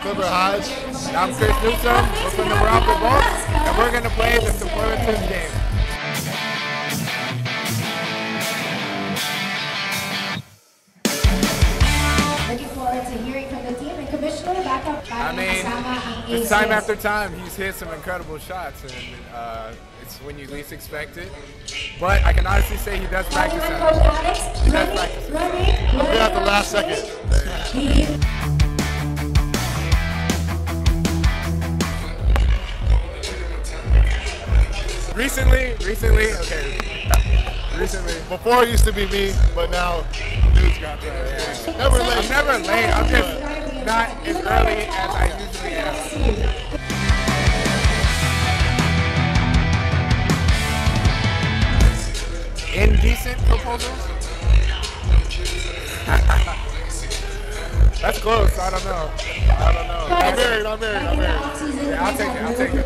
Clipper Hodge. I'm Newsome. We're from the Meralco Bolts, and we're going to play the Superlatives game. Looking forward to hearing from the team and Commissioner back up. Just time after time, he's hit some incredible shots, and it's when you least expect it. But I can honestly say he does practice it. He does practice it. I'll be at the last second. Recently. Before it used to be me, but now dude's got that. Yeah. Never late. I'm never late. I'm just not as early as I usually am. Indecent proposals? That's close. I don't know. I'm married. Yeah, I'll take it.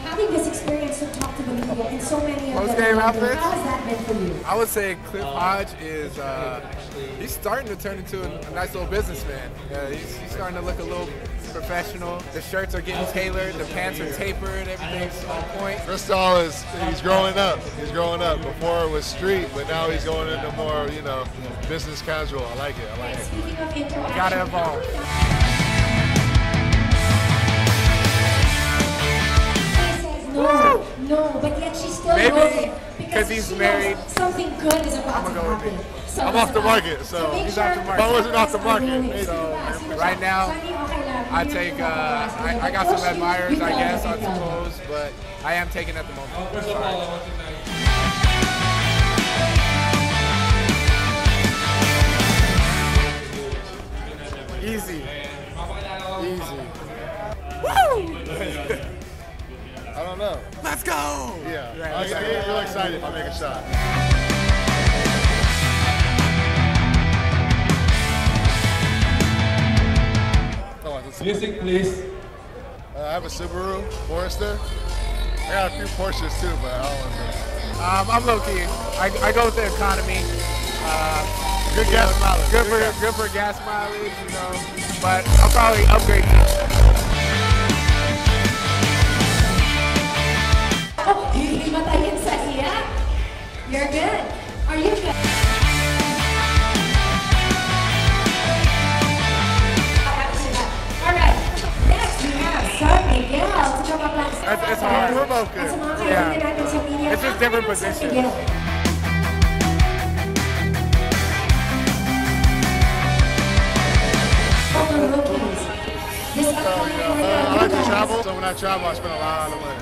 Having this experience to talk to the media and so many of Post-game outfits? How has that been for you? I would say Cliff Hodge is, he's starting to turn into a nice little businessman. He's starting to look a little professional. The shirts are getting tailored, the pants are tapered, everything's on point. Crystal he's growing up. Before it was street, but now he's going into more, business casual. I like it. Speaking of interaction, Gotta evolve. No, but yet she still Maybe knows it because he's married. Something good is about to happen. I'm off the market, so he's off the if market. I wasn't off the market, So right now, I take, I got some admirers, I guess, I suppose, but I am taking at the moment. Easy. Woo! I don't know. Let's go! Yeah, I get real excited if I make a shot. Music, please. I have a Subaru Forester. I got a few Porsches too, but I don't want to. I'm low key. I go with the economy. Good gas mileage. Good for gas mileage, But I'll probably upgrade to. You're good. Are you good? All right. Next we have San Miguel to come up next. It's hard. We're both good. Yeah. It's just different positions. I like to travel, so when I travel, I spend a lot of money.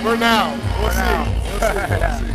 For now, we'll see.